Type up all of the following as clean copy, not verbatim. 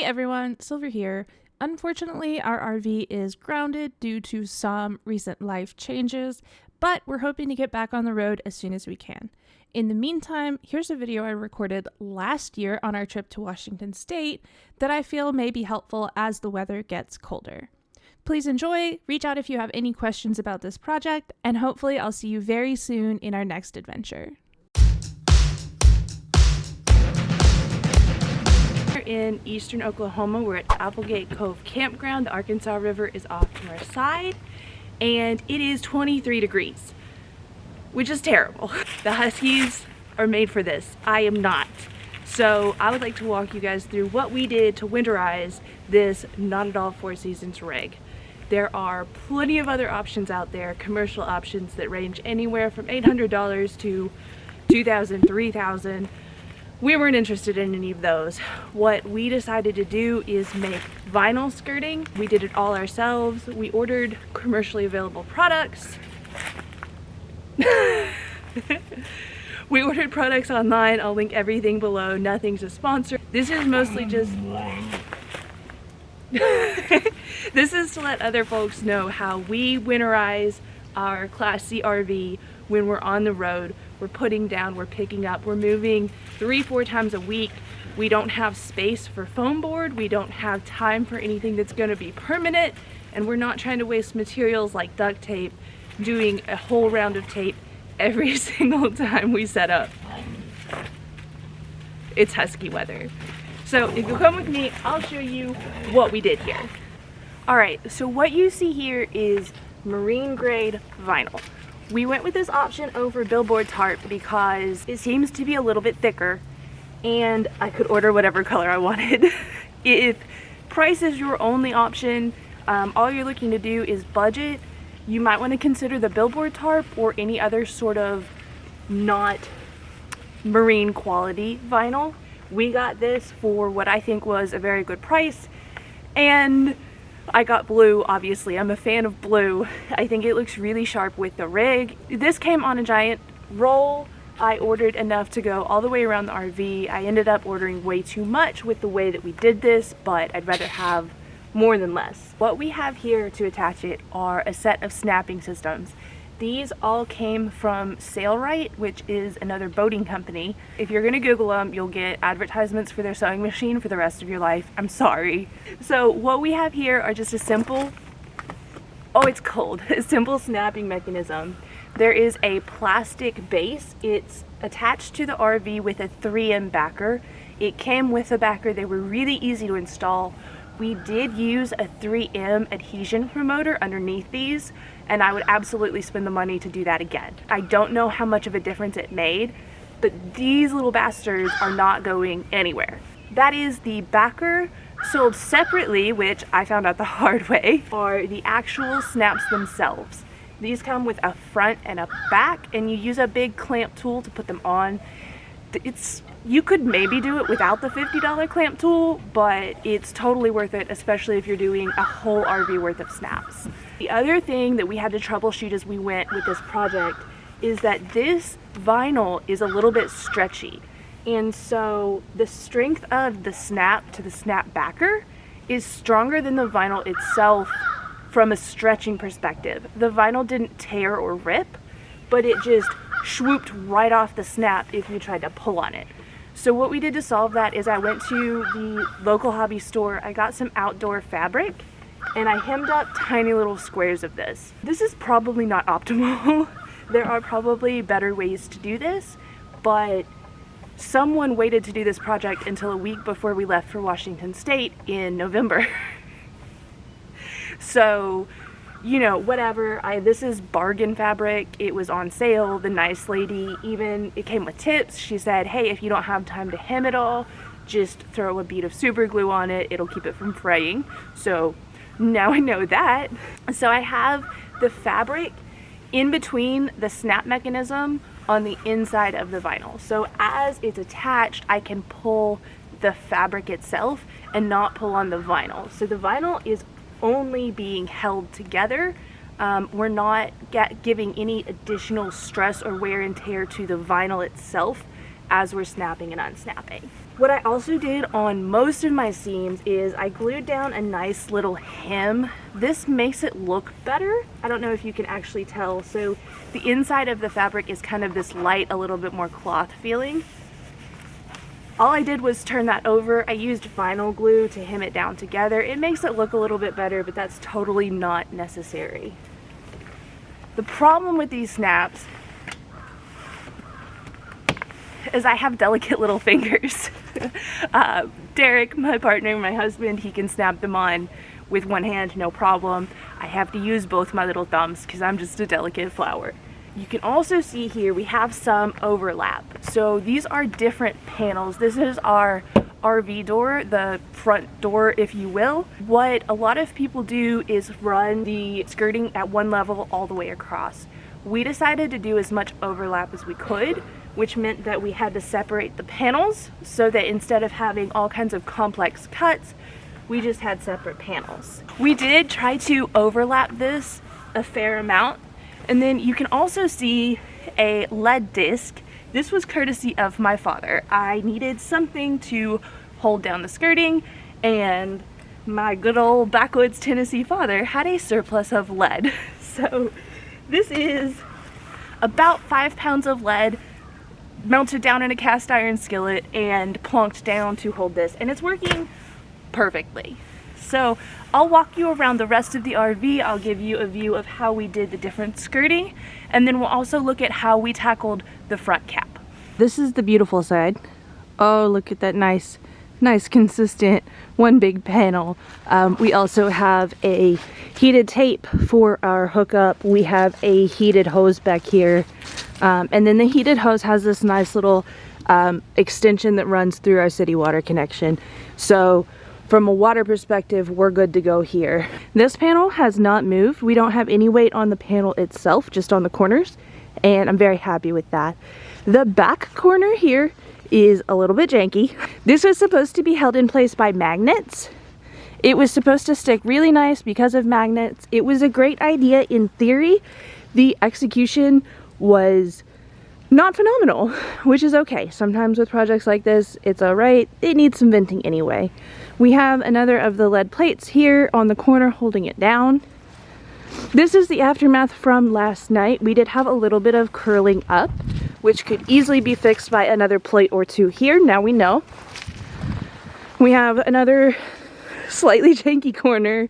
Hey everyone, Silver here. Unfortunately, our RV is grounded due to some recent life changes, but we're hoping to get back on the road as soon as we can. In the meantime, here's a video I recorded last year on our trip to Washington State that I feel may be helpful as the weather gets colder. Please enjoy, reach out if you have any questions about this project, and hopefully I'll see you very soon in our next adventure. In eastern Oklahoma, we're at Applegate Cove Campground. The Arkansas River is off to our side, and it is 23 degrees, which is terrible. The Huskies are made for this. I am not. So I would like to walk you guys through what we did to winterize this not at all Four Seasons rig. There are plenty of other options out there, commercial options that range anywhere from $800 to $2,000, $3,000. We weren't interested in any of those. What we decided to do is make vinyl skirting. We did it all ourselves. We ordered commercially available products. We ordered products online. I'll link everything below. Nothing's a sponsor. This is mostly just this is to let other folks know how we winterize our Class C RV when we're on the road. We're putting down, we're picking up, we're moving 3-4 times a week. We don't have space for foam board. We don't have time for anything that's going to be permanent, and we're not trying to waste materials like duct tape doing a whole round of tape every single time we set up. It's husky weather. So if you come with me, I'll show you what we did here. Alright, so what you see here is marine grade vinyl. We went with this option over billboard tarp because it seems to be a little bit thicker and I could order whatever color I wanted. If price is your only option, all you're looking to do is budget, you might want to consider the billboard tarp or any other sort of not marine quality vinyl. We got this for what I think was a very good price, and I got blue. Obviously I'm a fan of blue. I think it looks really sharp with the rig. This came on a giant roll. I ordered enough to go all the way around the RV. I ended up ordering way too much with the way that we did this, but I'd rather have more than less. What we have here to attach it are a set of snapping systems. These all came from Sailrite, which is another boating company. If you're gonna Google them, you'll get advertisements for their sewing machine for the rest of your life. I'm sorry. So what we have here are just a simple, oh it's cold, a simple snapping mechanism. There is a plastic base. It's attached to the RV with a 3M backer. It came with a backer. They were really easy to install. We did use a 3M adhesion promoter underneath these, and I would absolutely spend the money to do that again. I don't know how much of a difference it made, but these little bastards are not going anywhere. That is the backer. Sold separately, which I found out the hard way, are the actual snaps themselves. These come with a front and a back, and you use a big clamp tool to put them on. You could maybe do it without the $50 clamp tool, but it's totally worth it, especially if you're doing a whole RV worth of snaps. The other thing that we had to troubleshoot as we went with this project is that this vinyl is a little bit stretchy. And so the strength of the snap to the snap backer is stronger than the vinyl itself from a stretching perspective. The vinyl didn't tear or rip, but it just swooped right off the snap if you tried to pull on it. So what we did to solve that is I went to the local hobby store, I got some outdoor fabric, and I hemmed up tiny little squares of this. This is probably not optimal. There are probably better ways to do this, but someone waited to do this project until a week before we left for Washington State in November. So, you know, whatever. This is bargain fabric. It was on sale. The nice lady, even, it came with tips. She said, hey, if you don't have time to hem it all, just throw a bead of super glue on it. It'll keep it from fraying. So now I know that. So I have the fabric in between the snap mechanism on the inside of the vinyl. So as it's attached, I can pull the fabric itself and not pull on the vinyl. So the vinyl is only being held together. We're not giving any additional stress or wear and tear to the vinyl itself as we're snapping and unsnapping. What I also did on most of my seams is I glued down a nice little hem. This makes it look better. I don't know if you can actually tell. So the inside of the fabric is kind of this light, a little bit more cloth feeling. All I did was turn that over. I used vinyl glue to hem it down together. It makes it look a little bit better, but that's totally not necessary. The problem with these snaps is I have delicate little fingers. Derek, my partner, my husband, he can snap them on with one hand, no problem. I have to use both my little thumbs because I'm just a delicate flower. You can also see here we have some overlap. So these are different panels. This is our RV door, the front door, if you will. What a lot of people do is run the skirting at one level all the way across. We decided to do as much overlap as we could, which meant that we had to separate the panels so that instead of having all kinds of complex cuts, we just had separate panels. We did try to overlap this a fair amount. And then you can also see a lead disc. This was courtesy of my father. I needed something to hold down the skirting, and my good old backwoods Tennessee father had a surplus of lead. So this is about 5 pounds of lead melted down in a cast iron skillet and plonked down to hold this, and it's working perfectly. So I'll walk you around the rest of the RV. I'll give you a view of how we did the different skirting, and then we'll also look at how we tackled the front cap. This is the beautiful side. Oh, look at that nice consistent one big panel. We also have a heated tape for our hookup. We have a heated hose back here, and then the heated hose has this nice little extension that runs through our city water connection. So from a water perspective, we're good to go here. This panel has not moved. We don't have any weight on the panel itself, just on the corners, and I'm very happy with that. The back corner here is a little bit janky. This was supposed to be held in place by magnets. It was supposed to stick really nice because of magnets. It was a great idea in theory. The execution was not phenomenal, which is okay. Sometimes with projects like this, it's all right. It needs some venting anyway. We have another of the lead plates here on the corner holding it down. This is the aftermath from last night. We did have a little bit of curling up, which could easily be fixed by another plate or two here. Now we know. We have another slightly janky corner.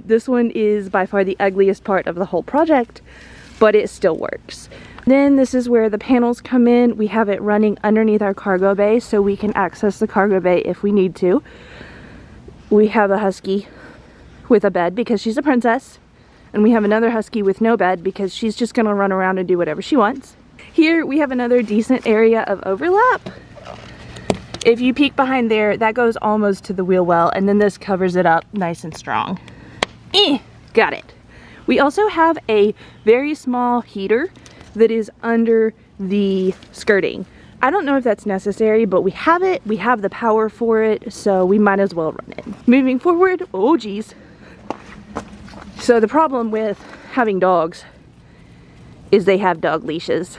This one is by far the ugliest part of the whole project, but it still works. Then this is where the panels come in. We have it running underneath our cargo bay so we can access the cargo bay if we need to. We have a husky with a bed because she's a princess, and we have another husky with no bed because she's just gonna run around and do whatever she wants. Here we have another decent area of overlap. If you peek behind there, that goes almost to the wheel well, and then this covers it up nice and strong. Got it. We also have a very small heater that is under the skirting. I don't know if that's necessary, but we have it. We have the power for it, so we might as well run it. Moving forward, oh geez. So the problem with having dogs is they have dog leashes.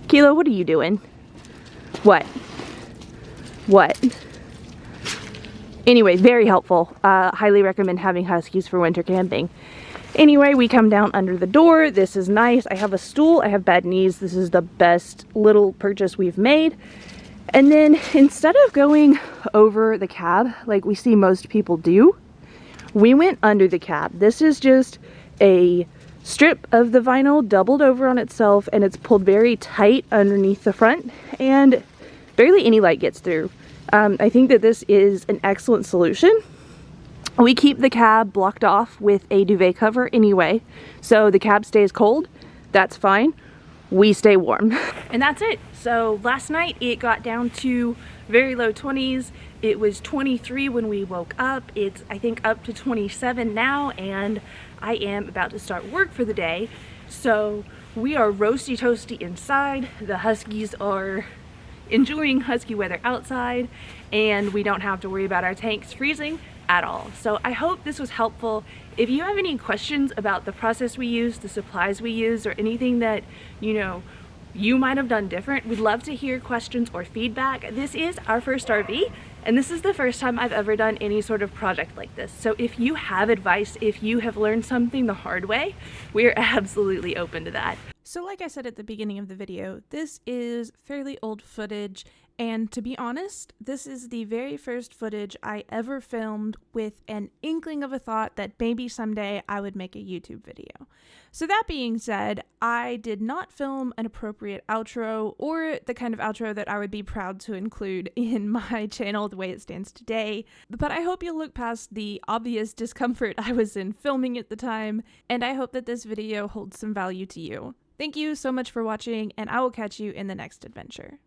Kilo, what are you doing? What? Anyway, very helpful. Highly recommend having huskies for winter camping. Anyway, we come down under the door. This is nice. I have a stool. I have bad knees. This is the best little purchase we've made. And then instead of going over the cab like we see most people do, we went under the cab. This is just a strip of the vinyl doubled over on itself, and it's pulled very tight underneath the front, and barely any light gets through. I think that this is an excellent solution. We keep the cab blocked off with a duvet cover anyway, so the cab stays cold. That's fine. We stay warm. And that's it. So last night it got down to very low 20s. It was 23 when we woke up. It's, I think, up to 27 now, and I am about to start work for the day. So we are roasty toasty inside. The huskies are enjoying husky weather outside, and we don't have to worry about our tanks freezing at all. So I hope this was helpful. If you have any questions about the process we use, the supplies we use, or anything that, you know, you might have done different. We'd love to hear questions or feedback. This is our first RV, and this is the first time I've ever done any sort of project like this. So if you have advice, if you have learned something the hard way, we're absolutely open to that. So like I said at the beginning of the video, this is fairly old footage, and to be honest, this is the very first footage I ever filmed with an inkling of a thought that maybe someday I would make a YouTube video. So that being said, I did not film an appropriate outro or the kind of outro that I would be proud to include in my channel the way it stands today, but I hope you'll look past the obvious discomfort I was in filming at the time, and I hope that this video holds some value to you. Thank you so much for watching, and I will catch you in the next adventure.